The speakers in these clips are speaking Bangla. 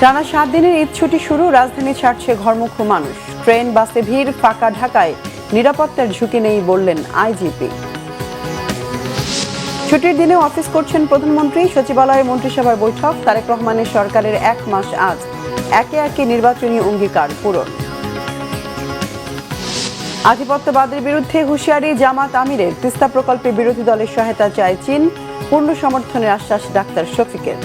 টানা 7 দিনের ঈদ ছুটি শুরু, রাজধানী ছাড়ছে ঘরমুখো মানুষ। ট্রেন বাসে ভিড়, ফাঁকা ঢাকায় নিরাপত্তার ঝুঁকি নেই বললেন আইজিপি। ছুটির দিনে অফিস করছেন প্রধানমন্ত্রী, সচিবালয়ে মন্ত্রিসভার বৈঠক। তারেক রহমানের সরকারের 1 মাস আজ, একে একে নির্বাচনী অঙ্গীকার পূরণ। আধিপত্যবাদের বিরুদ্ধে হুঁশিয়ারি জামাত আমিরের, তিস্তা প্রকল্পে বিরোধী দলের সহায়তা চায় চীন, পূর্ণ সমর্থনের আশ্বাস ডাক্তার শফিকের।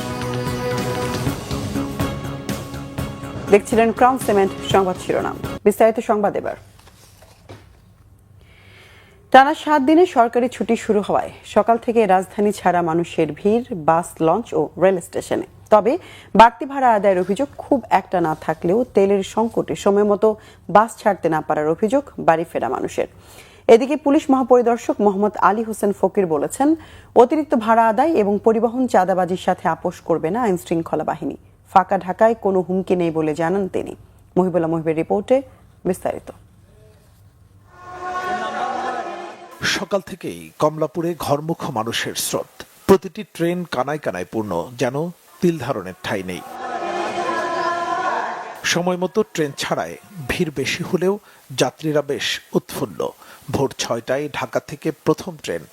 দেখছিলেন ক্রাউন সিমেন্ট সংবাদ শিরোনাম, বিস্তারিত সংবাদ এবার। টানা 7 দিনে সরকারি ছুটি শুরু হওয়ায় সকাল থেকে রাজধানী ছাড়া মানুষের ভিড় বাস, লঞ্চ ও রেল স্টেশনে। তবে বাড়তি ভাড়া আদায়ের অভিযোগ খুব একটা না থাকলেও তেলের সংকটে সময় মতো বাস ছাড়তে না পারার অভিযোগ বাড়ি ফেরা মানুষের। এদিকে পুলিশ মহাপরিদর্শক মোহাম্মদ আলী হোসেন ফকির বলেছেন, অতিরিক্ত ভাড়া আদায় এবং পরিবহন চাঁদাবাজির সাথে আপোষ করবে না আইন শৃঙ্খলা বাহিনী। ফাঁকা ঢাকায় কোনো হুমকি নেই বলে জানান তিনি। মহিবুল্লাহ মহিবের রিপোর্টে বিস্তারিত। সকাল থেকেই কমলাপুরে ঘরমুখো মানুষের স্রোত। প্রতিটি ট্রেন কানায় কানায় পূর্ণ, যেন তিল ধারণের ঠাঁই নেই। সময় মতো ট্রেন ছাড়ায় ভিড় বেশি হলেও যাত্রীরা বেশ উৎফুল্ল। ভোর 6টায় ঢাকা থেকে প্রথম ট্রেন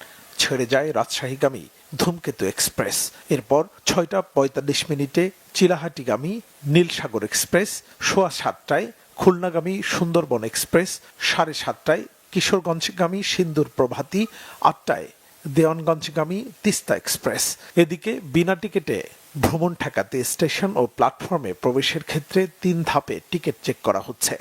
ছেড়ে যায় রাজশাহীগামী ধূমকেতু এক্সপ্রেস। এরপর 6টা 45 চিলাহাটিগামী নীলসাগর এক্সপ্রেস, 7:15 খুলনাগামী সুন্দরবন এক্সপ্রেস, 7:30 কিশোরগঞ্জগামী সিন্দুর প্রভাতী, 8টায় দেওয়ানগঞ্জগামী তিস্তা এক্সপ্রেস। এদিকে বিনা টিকিটে ভ্রমণ ঠেকাতে স্টেশন ও প্ল্যাটফর্মে প্রবেশের ক্ষেত্রে 3 ধাপে টিকিট চেক করা হচ্ছে।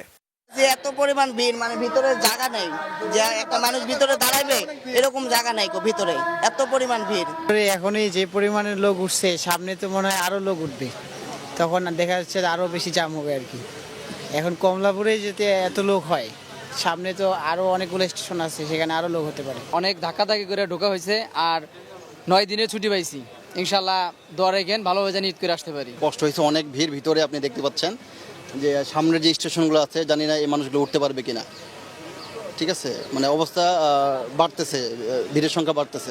যে এত পরিমাণ ভিড়, মানে ভিতরে জায়গা নেই, যে একটা মানুষ ভিতরে দাঁড়াবে এরকম জায়গা নাই ভিতরে, এত পরিমাণ ভিড়। এখনই যে পরিমাণের লোক উঠছে, সামনে তো মনে হয় আরো লোক উঠবে, তখন দেখা যাচ্ছে আরো বেশি জাম হবে আর কি। এখন কমলাপুরে যেতে এত লোক হয়, সামনে তো আরো অনেকগুলো স্টেশন আছে, সেখানে আরো লোক হতে পারে। অনেক ধাক্কাধাক্কি করে ঢোকা হয়েছে, আর 9 দিনের ছুটি পাইছি। ইনশাল্লাহ দোয়া রেখেন, ভালোভাবে জানি ঈদ করে আসতে পারি। কষ্ট হয়েছে, অনেক ভিড় ভিতরে আপনি দেখতে পাচ্ছেন যে সামনের যে স্টেশনগুলো আছে, জানি না এই মানুষগুলো উঠতে পারবে কিনা। ঠিক আছে, মানে অবস্থা বাড়তেছে, ভিড়ের সংখ্যা বাড়তেছে।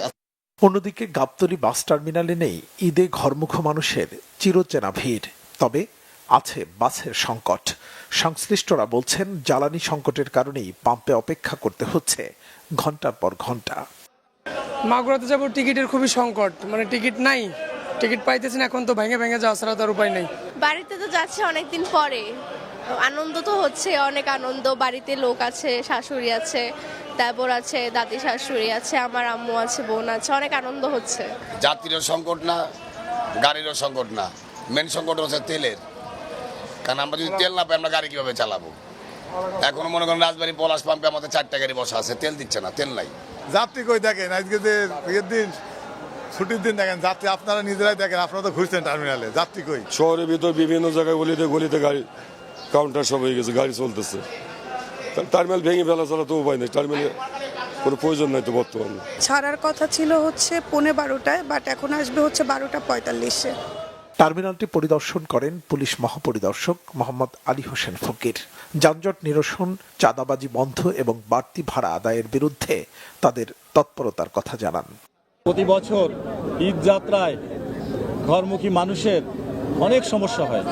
অন্যদিকে গাবতলী বাস টার্মিনালে নেই ঈদে ঘরমুখো মানুষের চিরচেনা ভিড়, তবে আছে বাসের সংকট। সংশ্লিষ্টরা বলছেন, জ্বালানি সংকটের কারণেই পাম্পে অপেক্ষা করতে হচ্ছে ঘন্টার পর ঘন্টা। মাগুরাতে যাব, টিকিটের খুবই সংকট, মানে টিকিট নাই, টিকিট পাইতেছি না। এখন তো ভেঙে ভেঙে যাওয়া ছাড়া তার উপায় নেই। বাড়িতে তো যাচ্ছে অনেকদিন পরে, আনন্দ তো হচ্ছে, অনেক আনন্দ। বাড়িতে লোক আছে, শাশুড়ি আছে, তারপর আছে দাদি শাশুড়ি আছে, আমার আম্মু আছে, বোন আছে, অনেক আনন্দ হচ্ছে। যাত্রীরও সংকট না, গাড়িরও সংকট না, মেন সংকট হচ্ছে তেলের। কারণ আমরা যদি তেল না পাই, আমরা গাড়ি কিভাবে চালাবো? এখনো মনে করেন রাজবাড়ী পলাশ পাম্পে আমাদের 4টা গাড়ি বসা আছে, তেল দিচ্ছে না, তেল নাই। যাত্রী কই দেখেন, আজকে যে ঈদের দিন, ছুটির দিন দেখেন যাত্রী আপনারা নিজেরাই দেখেন, আপনারা তো ঘুরছেন টার্মিনালে, যাত্রী কই? শহরের ভিতর বিভিন্ন জায়গায় গলিতে গাড়ি কাউন্টার সব হয়ে গেছে, গাড়ি চলতেছে। টার্মিনাল ভেঙে ফেলা ছাড়া তো উপায় নেই, টার্মিনালে কোনো প্রয়োজন নাই তো বর্তমানে। ছাড়ার কথা ছিল হচ্ছে 11:15, বাট এখন আসবে হচ্ছে 12:45-এ। টার্মিনালটি পরিদর্শন করেন পুলিশ মহাপরিদর্শক মোহাম্মদ আলী হোসেন ফকির। যানজট নিরসন, চাঁদাবাজি বন্ধ এবং বাড়তি ভাড়া আদায়ের বিরুদ্ধে তাদের তৎপরতার কথা জানান। প্রতি বছর ঈদ যাত্রায় ঘরমুখী মানুষের অনেক সমস্যা হয়,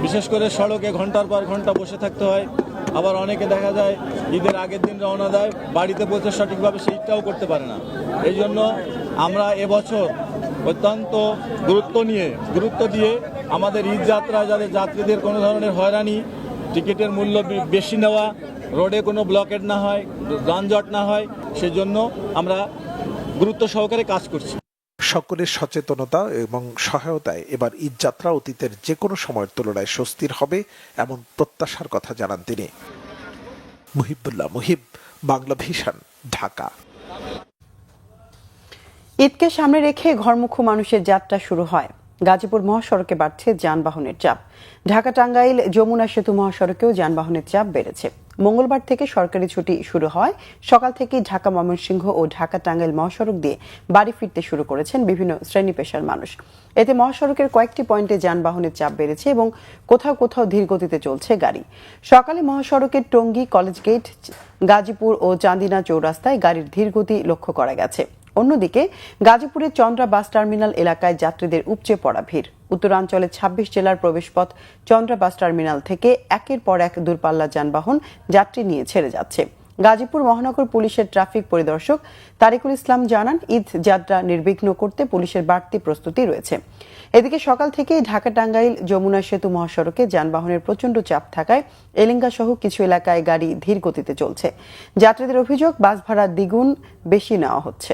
বিশেষ করে সড়কে ঘন্টার পর ঘন্টা বসে থাকতে হয়। আবার অনেকে দেখা যায় ঈদের আগের দিন রওনা দেয়, বাড়িতে পৌঁছে সঠিকভাবে সেইটাও করতে পারে না। এই জন্য আমরা এবছর অত্যন্ত গুরুত্ব দিয়ে আমাদের ঈদ যাত্রায় যাতে যাত্রীদের কোনো ধরনের হয়রানি, টিকিটের মূল্য বেশি নেওয়া, রোডে কোনো ব্লকেট না হয়, যানজট না হয়, সেজন্য আমরা গুরুত্ব সহকারে কাজ করছি। সকলের সচেতনতা এবং সহায়তায় এবার ঈদ যাত্রা অতীতের যে কোনো সময়ের তুলনায় স্বস্তির হবে, এমন প্রত্যাশার কথা জানান তিনি। মুহিবুল্লাহ মুহিব, বাংলা ভিশন, ঢাকা। ঈদকে সামনে রেখে ঘরমুখো মানুষের যাত্রা শুরু হয়। গাজীপুর মহাসড়কে বাড়ছে যানবাহনের চাপ। ঢাকা টাঙ্গাইল যমুনা সেতু মহাসড়কেও যানবাহনের চাপ বেড়েছে। মঙ্গলবার থেকে সরকারি ছুটি শুরু হয়। সকাল থেকেই ঢাকা ময়মনসিংহ ও ঢাকা টাঙ্গাইল মহাসড়ক দিয়ে বাড়ি ফিরতে শুরু করেছেন বিভিন্ন শ্রেণী পেশার মানুষ। এতে মহাসড়কের কয়েকটি পয়েন্টে যানবাহনের চাপ বেড়েছে এবং কোথাও কোথাও ধীর গতিতে চলছে গাড়ি। সকালে মহাসড়কের টঙ্গী, কলেজ গেট, গাজীপুর ও চান্দিনা চৌরাস্তায় গাড়ির ধীর গতি লক্ষ্য করা গেছে। অন্যদিকে গাজীপুরের চন্দ্রা বাস টার্মিনাল এলাকায় যাত্রীদের উপচে পড়া ভিড়। উত্তরাঞ্চলে ২৬ জেলার প্রবেশপথ চন্দ্রা বাস টার্মিনাল থেকে একের পর এক দূরপাল্লা যানবাহন যাত্রী নিয়ে ছেড়ে যাচ্ছে। গাজীপুর মহানগর পুলিশের ট্রাফিক পরিদর্শক তারিকুল ইসলাম জানান, ঈদ যাত্রা নির্বিঘ্ন করতে পুলিশের বাড়তি প্রস্তুতি রয়েছে। এদিকে সকাল থেকেই ঢাকা টাঙ্গাইল যমুনা সেতু মহাসড়কে যানবাহনের প্রচণ্ড চাপ থাকায় এলিঙ্গা সহ কিছু এলাকায় গাড়ি ধীর গতিতে চলছে। যাত্রীদের অভিযোগ, বাস ভাড়া দ্বিগুণ বেশি নেওয়া হচ্ছে।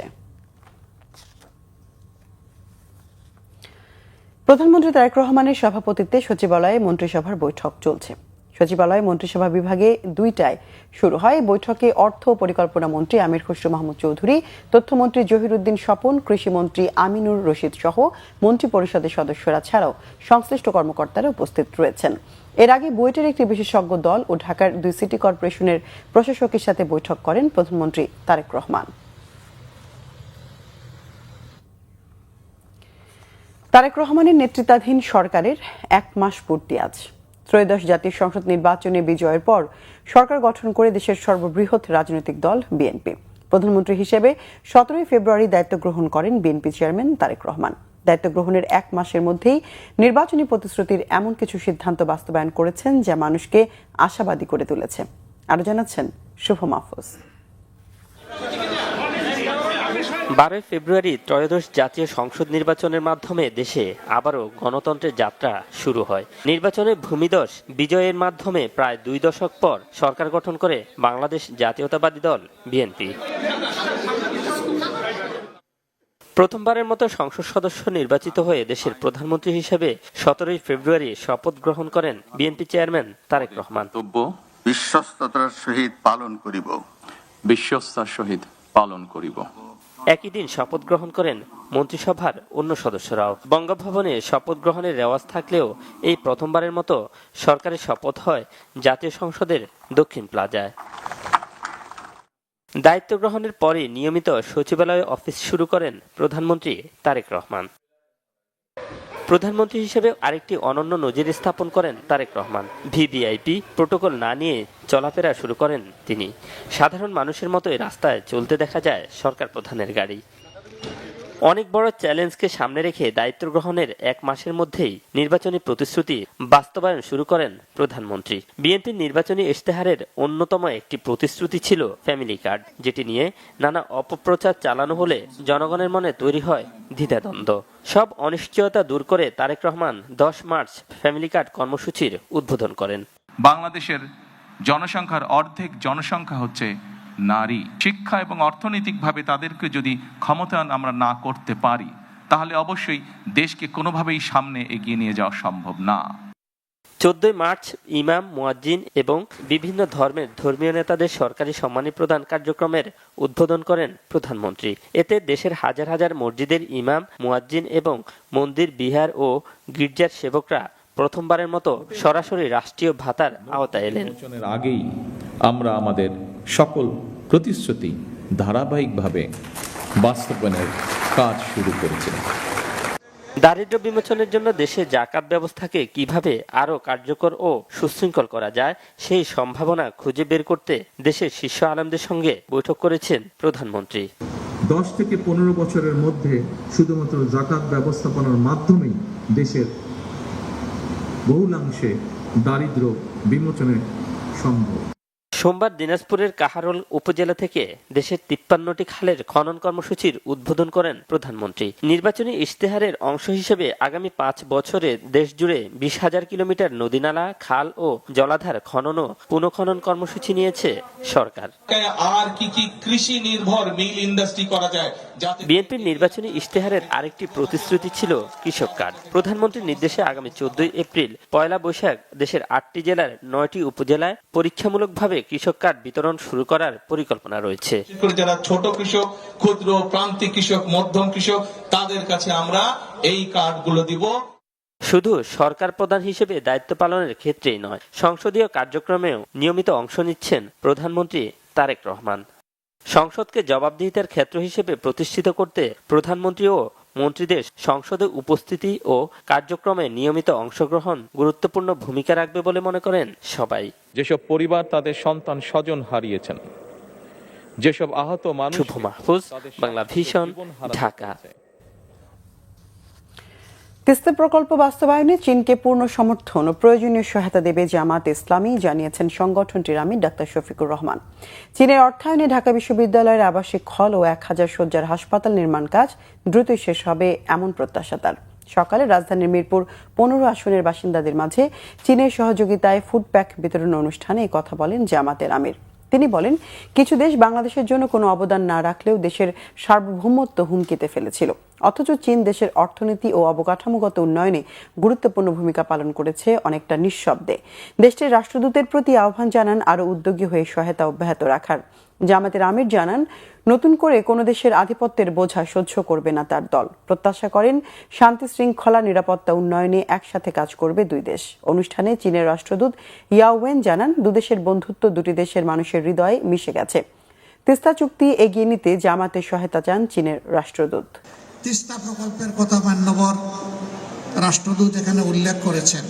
প্রধানমন্ত্রী তারেক রহমানের সভাপতিত্বে সচিবালয়ে মন্ত্রিসভার বৈঠক চলছে। সচিবালয় মন্ত্রিসভা বিভাগে ২টায় শুরু হয়। বৈঠকে অর্থ ও পরিকল্পনা মন্ত্রী আমির খসরু মাহমুদ চৌধুরী, তথ্যমন্ত্রী জহিরুদ্দিন স্বপন, কৃষিমন্ত্রী আমিনুর রশিদ সহ মন্ত্রী পরিষদের সদস্যরা ছাড়াও সংশ্লিষ্ট কর্মকর্তারা উপস্থিত রয়েছেন। এর আগে বুয়েটের একটি বিশেষজ্ঞ দল ও ঢাকার ২ সিটি কর্পোরেশনের প্রশাসকের সাথে বৈঠক করেন প্রধানমন্ত্রী তারেক রহমান। তারেক রহমানের নেতৃত্বাধীন সরকারের ১ মাস পূর্তি আজ। ত্রয়োদশ জাতীয় সংসদ নির্বাচনে বিজয়ের পর সরকার গঠন করে দেশের সর্ববৃহৎ রাজনৈতিক দল বিএনপি। প্রধানমন্ত্রী হিসেবে ১৭ ফেব্রুয়ারি দায়িত্ব গ্রহণ করেন বিএনপি চেয়ারম্যান তারেক রহমান। দায়িত্ব গ্রহণের ১ মাসের মধ্যেই নির্বাচনী প্রতিশ্রুতির এমন কিছু সিদ্ধান্ত বাস্তবায়ন করেছেন যা মানুষকে আশাবাদী করে তুলেছে। আরো জানাচ্ছেন শুভ মাহফুজ। ১২ ফেব্রুয়ারি ত্রয়োদশ জাতীয় সংসদ নির্বাচনের মাধ্যমে দেশে আবারও গণতন্ত্রের যাত্রা শুরু হয়। নির্বাচনে ভূমিধস বিজয়ের মাধ্যমে প্রায় ২ দশক পর সরকার গঠন করে বাংলাদেশ জাতীয়তাবাদী দল বিএনপি। প্রথমবারের মতো সংসদ সদস্য নির্বাচিত হয়ে দেশের প্রধানমন্ত্রী হিসেবে ১৭ ফেব্রুয়ারি শপথ গ্রহণ করেন বিএনপি চেয়ারম্যান তারেক রহমান। বিশ্বস্ততার সহিত পালন করিব, বিশ্বস্তার সহিত পালন করিব। একই দিন শপথ গ্রহণ করেন মন্ত্রিসভার অন্য সদস্যরাও। বঙ্গভবনে শপথ গ্রহণের রেওয়াজ থাকলেও এই প্রথমবারের মতো সরকারের শপথ হয় জাতীয় সংসদের দক্ষিণ প্লাজায়। দায়িত্ব গ্রহণের পরে নিয়মিত সচিবালয়ে অফিস শুরু করেন প্রধানমন্ত্রী তারেক রহমান। প্রধানমন্ত্রী হিসেবে আরেকটি অনন্য নজির স্থাপন করেন তারেক রহমান। ভিভিআইপি প্রোটোকল না নিয়ে চলাফেরা শুরু করেন তিনি। সাধারণ মানুষের মতোই রাস্তায় চলতে দেখা যায় সরকার প্রধানের গাড়ি। অনেক বড় চ্যালেঞ্জকে সামনে রেখে দায়িত্ব গ্রহণের ১ মাসের মধ্যেই নির্বাচনী প্রতিশ্রুতি বাস্তবায়ন শুরু করেন প্রধানমন্ত্রী। বিএনপির নির্বাচনী ইশতেহারের অন্যতম একটি প্রতিশ্রুতি ছিল ফ্যামিলি কার্ড, যেটি নিয়ে নানা অপপ্রচার চালানো হলে জনগণের মনে তৈরি হয় দ্বিধাদ্বন্দ্ব। সব অনিশ্চয়তা দূর করে Tarique Rahman ১০ March family card কর্মসূচির উদ্বোধন করেন। বাংলাদেশের জনসংখ্যার অর্ধেক জনসংখ্যা হচ্ছে নারী। শিক্ষা এবং অর্থনৈতিকভাবে তাদেরকে যদি ক্ষমতায়ন আমরা না করতে পারি, তাহলে অবশ্যই দেশকে কোনোভাবেই সামনে এগিয়ে নিয়ে যাওয়া সম্ভব না। ১৪ মার্চ ইমাম, মুয়াজ্জিন এবং বিভিন্ন ধর্মের ধর্মীয় নেতাদের সরকারি সম্মানী প্রদান কার্যক্রমের উদ্বোধন করেন প্রধানমন্ত্রী। এতে দেশের হাজার হাজার মসজিদের ইমাম, মুয়াজ্জিন এবং মন্দির, বিহার ও গির্জার সেবকরা প্রথমবারের মতো সরাসরি রাষ্ট্রীয় ভাতার আওতায় এলেন। আগেই আমরা আমাদের সকল প্রতিশ্রুতি ধারাবাহিকভাবে বাস্তবায়নের কাজ শুরু করেছিলাম। দারিদ্র্য বিমোচনের জন্য দেশে জাকাত ব্যবস্থাকে কিভাবে আরও কার্যকর ও সুশৃঙ্খল করা যায় সেই সম্ভাবনা খুঁজে বের করতে দেশের শীর্ষ আলেমদের সঙ্গে বৈঠক করেছেন প্রধানমন্ত্রী। ১০ থেকে ১৫ বছরের মধ্যে শুধুমাত্র জাকাত ব্যবস্থাপনার মাধ্যমেই দেশের বহুলাংশে দারিদ্র্য বিমোচনে সম্ভব। সোমবার দিনাজপুরের কাহারোল উপজেলা থেকে দেশের ৫৩টি খালের খনন কর্মসূচির উদ্বোধন করেন প্রধানমন্ত্রী। নির্বাচনী ইশতেহারের অংশ হিসেবে আগামী ৫ বছরে দেশজুড়ে ২০,০০০ কিলোমিটার নদীনালা, খাল ও জলাধার খনন ও পুনঃখনন কর্মসূচি নিয়েছে সরকার। আর কি কি কৃষি নির্ভর মিল ইন্ডাস্ট্রি করা যায়। বিএনপির নির্বাচনী ইশতেহারের আরেকটি প্রতিশ্রুতি ছিল কৃষক কার্ড। প্রধানমন্ত্রীর নির্দেশে আগামী ১৪ এপ্রিল, পয়লা বৈশাখ দেশের ৮টি জেলার ৯টি উপজেলায় পরীক্ষামূলকভাবে কৃষক কার্ড বিতরণ শুরু করার পরিকল্পনা রয়েছে। যারা ছোট কৃষক, ক্ষুদ্র প্রান্তিক কৃষক, মধ্যম কৃষক, তাদের কাছে আমরা এই কার্ডগুলো দিব। শুধু সরকার প্রধান হিসেবে দায়িত্ব পালনের ক্ষেত্রেই নয়, সংসদীয় কার্যক্রমেও নিয়মিত অংশ নিচ্ছেন প্রধানমন্ত্রী তারেক রহমান। সংসদকে জবাবদিহিতার ক্ষেত্র হিসেবে প্রতিষ্ঠিত করতে প্রধানমন্ত্রী ও মন্ত্রীদের সংসদে উপস্থিতি ও কার্যক্রমে নিয়মিত অংশগ্রহণ গুরুত্বপূর্ণ ভূমিকা রাখবে বলে মনে করেন সবাই। যেসব পরিবার তাদের সন্তান স্বজন হারিয়েছেন, যেসব আহত মানুষ শুভ মাহফুজ, বাংলা ভিশন, ঢাকা। তিস্তা প্রকল্প বাস্তবায়নে চীনকে পূর্ণ সমর্থন ও প্রয়োজনীয় সহায়তা দেবে জামাত ইসলামী, জানিয়েছেন সংগঠনটির আমির ডাক্তার শফিকুর রহমান। চীনের অর্থায়নে ঢাকা বিশ্ববিদ্যালয়ের আবাসিক হল ও 1000 শয্যার হাসপাতাল নির্মাণ কাজ দ্রুতই শেষ হবে এমন প্রত্যাশা তার। সকালে রাজধানীর মিরপুর 15 আসনের বাসিন্দাদের মাঝে চীনের সহযোগিতায় ফুড প্যাক বিতরণ অনুষ্ঠানে এই কথা বলেন জামাতের আমির। তিনি বলেন, কিছু দেশ বাংলাদেশের জন্য কোনো অবদান না রাখলেও দেশের সার্বভৌমত্ব হুমকিতে ফেলেছিল, অথচ চীন দেশের অর্থনীতি ও অবকাঠামোগত উন্নয়নে গুরুত্বপূর্ণ ভূমিকা পালন করেছে অনেকটা নিঃশব্দে। দেশটির রাষ্ট্রদূতের প্রতি আহ্বান জানান আরও উদ্যোগী হয়ে সহায়তা অব্যাহত রাখার। জামাতের আমির জানান, নতুন করে কোনো দেশের আধিপত্যের বোঝা সহ্য করবে না তার দল। প্রত্যাশা করেন শান্তি শৃঙ্খলা নিরাপত্তা উন্নয়নে একসাথে কাজ করবে দুই দেশ। অনুষ্ঠানে চীনের রাষ্ট্রদূত ইয়াওয়েন জানান, দুদেশের বন্ধুত্ব দুটি দেশের মানুষের হৃদয়ে মিশে গেছে। তিস্তা চুক্তি এগিয়ে নিতে জামাতের সহায়তা চান চীনের রাষ্ট্রদূত। তিস্তা প্রকল্পের কথা মান্যবর রাষ্ট্রদূত এখানে উল্লেখ করেছেন।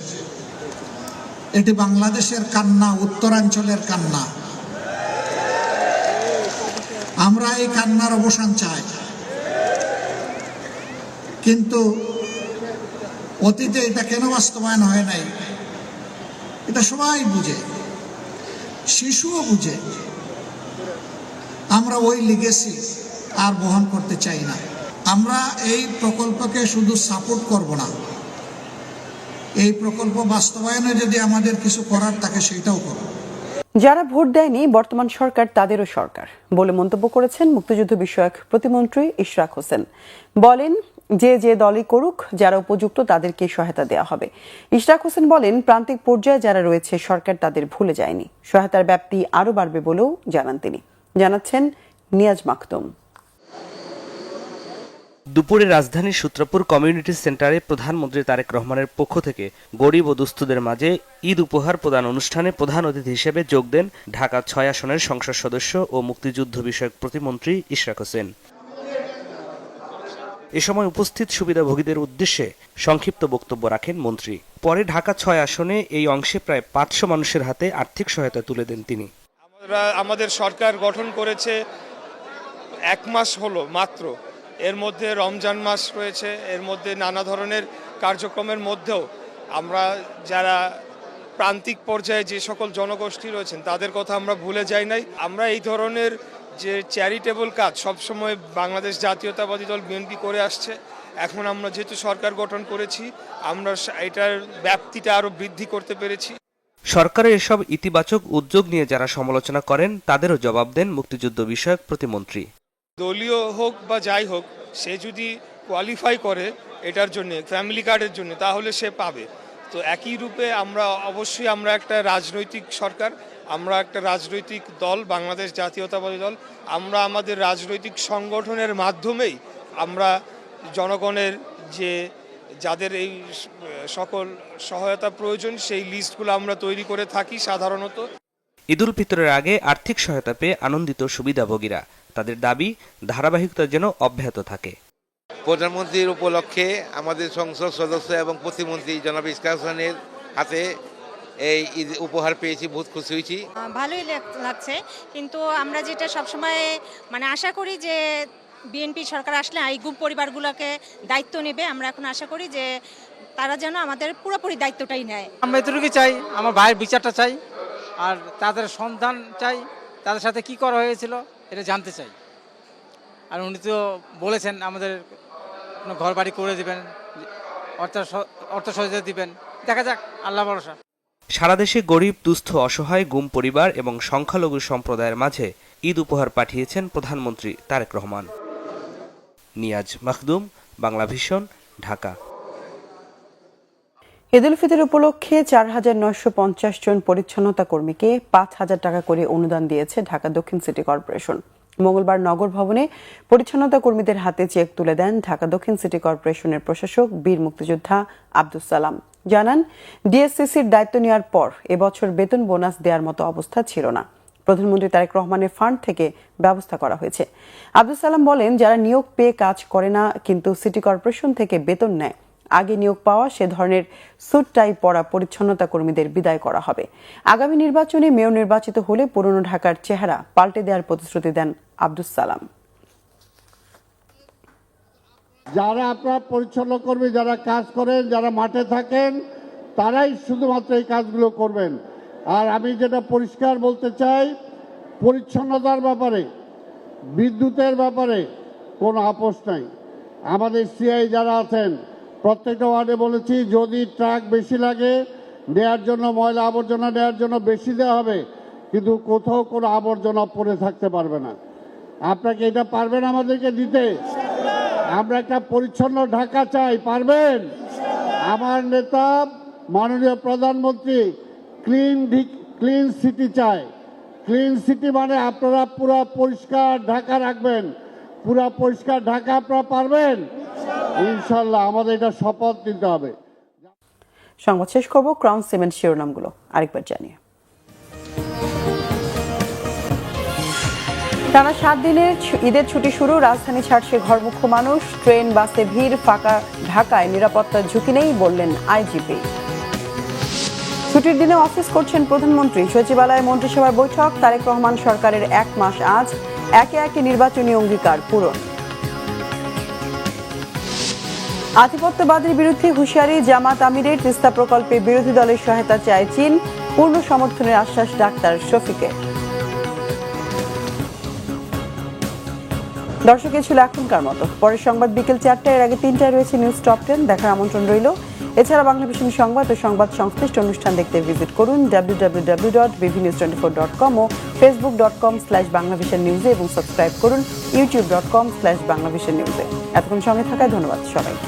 এটি বাংলাদেশের কান্না, উত্তরাঞ্চলের কান্না। আমরা এই কান্নার অবসান চাই, কিন্তু অতীতে এটা কেন বাস্তবায়ন হয় নাই এটা সবাই বুঝে, শিশুও বুঝে। আমরা ওই লিগেসি আর বহন করতে চাই না। আমরা এই প্রকল্পকে শুধু সাপোর্ট করব না, এই প্রকল্প বাস্তবায়নে যদি আমাদের কিছু করার থাকে সেটাও করব। যারা ভোট দেয়নি বর্তমান সরকার তাদেরও সরকার বলে মন্তব্য করেছেন মুক্তিযুদ্ধ বিষয়ক প্রতিমন্ত্রী ইশরাক হোসেন। বলেন, যে দলই করুক, যারা উপযুক্ত তাদেরকে সহায়তা দেওয়া হবে। ইশরাক হোসেন বলেন, প্রান্তিক পর্যায়ে যারা রয়েছে সরকার তাদের ভুলে যায়নি, সহায়তার ব্যাপ্তি আরও বাড়বে বলেও জানান তিনি। জানাচ্ছেন নিয়াজ মাকতুম। দুপুরে রাজধানীর সূত্রপুর কমিউনিটি সেন্টারে প্রধানমন্ত্রী তারেক রহমানের পক্ষ থেকে গরিব ও দুস্থদের মাঝে ঈদ উপহার প্রদান অনুষ্ঠানে প্রধান অতিথি হিসেবে যোগ দেন ঢাকা 6 আসনের সংসদ সদস্য ও মুক্তিযুদ্ধ বিষয়ক প্রতিমন্ত্রী ইশরাক হোসেন। এ সময় উপস্থিত সুবিধাভোগীদের উদ্দেশ্যে সংক্ষিপ্ত বক্তব্য রাখেন মন্ত্রী। পরে ঢাকা 6 আসনে এই অংশে প্রায় 500 মানুষের হাতে আর্থিক সহায়তা তুলে দেন তিনি। আমাদের সরকার গঠন করেছে 1 মাস হলো মাত্র, এর মধ্যে রমজান মাস রয়েছে, এর মধ্যে নানা ধরনের কার্যক্রমের মধ্যেও আমরা যারা প্রান্তিক পর্যায়ে যে সকল জনগোষ্ঠী রয়েছেন তাদের কথা আমরা ভুলে যাই নাই। আমরা এই ধরনের যে চ্যারিটেবল কাজ সবসময় বাংলাদেশ জাতীয়তাবাদী দল বিএনপি করে আসছে। এখন আমরা যেহেতু সরকার গঠন করেছি, আমরা এটার ব্যাপ্তিটা আরও বৃদ্ধি করতে পেরেছি। সরকারের এসব ইতিবাচক উদ্যোগ নিয়ে যারা সমালোচনা করেন তাদেরও জবাব দেন মুক্তিযুদ্ধ বিষয়ক প্রতিমন্ত্রী। দলীয় হোক বা যাই হোক, সে যদি কোয়ালিফাই করে এটার জন্য, ফ্যামিলি কার্ডের জন্য, তাহলে সে পাবে। তো একই রূপে আমরা একটা রাজনৈতিক সরকার, আমরা একটা রাজনৈতিক দল, বাংলাদেশ জাতীয়তাবাদী দল। আমরা আমাদের রাজনৈতিক সংগঠনের মাধ্যমেই আমরা জনগণের যাদের এই সকল সহায়তা প্রয়োজন সেই লিস্টগুলো আমরা তৈরি করে থাকি সাধারণত। ঈদুল ফিতরের আগে আর্থিক সহায়তা পেয়ে আনন্দিত সুবিধাভোগীরা। তাদের দাবি ধারাবাহিকতা যেন অব্যাহত থাকে। প্রধানমন্ত্রীর উপলক্ষে আমাদের সংসদ সদস্য এবং প্রতিমন্ত্রী জনাব ইশরাক হোসেনের হাতে এই ঈদ উপহার পেয়েছি, বহুত খুশি হয়েছি। ভালোই লাগছে, কিন্তু আমরা যেটা সবসময় আশা করি যে বিএনপি সরকার আসলে এই গ্রুপ পরিবারগুলোকে দায়িত্ব নেবে। আমরা এখন আশা করি যে তারা যেন আমাদের পুরোপুরি দায়িত্বটাই নেয়। আমরা এতটুকুই চাই, আমার ভাইয়ের বিচারটা চাই, আর তাদের সন্ধান চাই, তাদের সাথে কি করা হয়েছিল এটা জানতে চাই। আর উনি তো বলেছেন আমাদের ঘর বাড়ি করে দিবেন, অর্থ সহায়তা দিবেন। দেখা যাক, আল্লাহ ভরসা। সারা দেশে গরিব, দুস্থ, অসহায়, গুম পরিবার এবং সংখ্যালঘু সম্প্রদায়ের মাঝে ঈদ উপহার পাঠিয়েছেন প্রধানমন্ত্রী তারেক রহমান। নিয়াজ মাকদুম, বাংলা ভিশন, ঢাকা। ঈদুল ফিতর উপলক্ষে 4950 জন পরিচ্ছন্নতা কর্মীকে 5000 টাকা করে অনুদান দিয়েছে ঢাকা দক্ষিণ সিটি কর্পোরেশন। মঙ্গলবার নগর ভবনে পরিচ্ছন্নতা কর্মীদের হাতে চেক তুলে দেন ঢাকা দক্ষিণ সিটি কর্পোরেশনের প্রশাসক বীর মুক্তিযোদ্ধা আব্দুস সালাম। জানান, ডিএসসিসির দায়িত্ব নেওয়ার পর এবছর বেতন বোনাস দেওয়ার মতো অবস্থা ছিল না। প্রধানমন্ত্রী তারেক রহমানের ফান্ড থেকে ব্যবস্থা করা হয়েছে। আব্দুস সালাম বলেন, যারা নিয়োগ পেয়ে কাজ করে না কিন্তু সিটি কর্পোরেশন থেকে বেতন নেয়, আগে নিয়োগ পাওয়া সে ধরনের স্যুট টাই পরা পরিচ্ছন্নতা কর্মীদের বিদায় করা হবে। আগামী নির্বাচনে মেয়র নির্বাচিত হলে পুরনো ঢাকার চেহারা পাল্টে দেওয়ার প্রতিশ্রুতি দেন আব্দুস সালাম। যারা আপনার পরিচ্ছন্ন কর্মী, যারা কাজ করেন, যারা মাঠে থাকেন, তারাই শুধুমাত্র এই কাজগুলো করবেন। আর আমি যেটা পরিষ্কার বলতে চাই, পরিচ্ছন্নতার ব্যাপারে, বিদ্যুতের ব্যাপারে কোনো আপোষ নাই। আমাদের সিআই যারা আছেন প্রত্যেকটা ওয়ার্ডে বলেছি, যদি ট্রাক বেশি লাগে নেয়ার জন্য, ময়লা আবর্জনা নেয়ার জন্য বেশি দেওয়া হবে, কিন্তু কোথাও কোনো আবর্জনা পড়ে থাকতে পারবে না। আপনাকে এটা পারবেন আমাদেরকে দিতে? আমরা একটা পরিচ্ছন্ন ঢাকা চাই, পারবেন? আমার নেতা মাননীয় প্রধানমন্ত্রী ক্লিন সিটি চায়। ক্লিন সিটি মানে আপনারা পুরা পরিষ্কার ঢাকা রাখবেন। পুরা পরিষ্কার ঢাকা আপনারা পারবেন? ইনশাল্লাহ, আমাদের এটা শপথ নিতে হবে। সংবাদ শেষ করব ক্রাউন সিমেন্ট শিরোনামগুলো আরেকবার জানিয়ে। টানা 7 দিনের ঈদের ছুটি শুরু, রাজধানী ছাড়ছে ঘরমুখো মানুষ। ট্রেন বাসে ভিড়, ফাঁকা ঢাকায় নিরাপত্তার ঝুঁকি নেই বললেন আইজিপি। ছুটির দিনে অফিস করছেন প্রধানমন্ত্রী, সচিবালয়ে মন্ত্রিসভার বৈঠক। তারেক রহমান সরকারের 1 মাস আজ, একে একে নির্বাচনী অঙ্গীকার পূরণ। আধিপত্যবাদের বিরুদ্ধে হুঁশিয়ারি জামাত আমিরের, তিস্তা প্রকল্পে বিরোধী দলের সহায়তা চায় চীন, পূর্ণ সমর্থনের আশ্বাস ডাক্তার শফিকের। দর্শক, এ ছিল এখনকার মতো। পরের সংবাদ বিকেল 4টায়, এর আগে 3টায় রয়েছে নিউজ টপ 10, দেখার আমন্ত্রণ রইল। এছাড়া বাংলাভিশন সংবাদ ও সংবাদ সংশ্লিষ্ট অনুষ্ঠান দেখতে ভিজিট করুন www.bvnews24.com ও facebook.com/banglavisionnews এবং সাবস্ক্রাইব করুন youtube.com/banglavisionnews। এতক্ষণ সঙ্গে থাকায় ধন্যবাদ সবাইকে।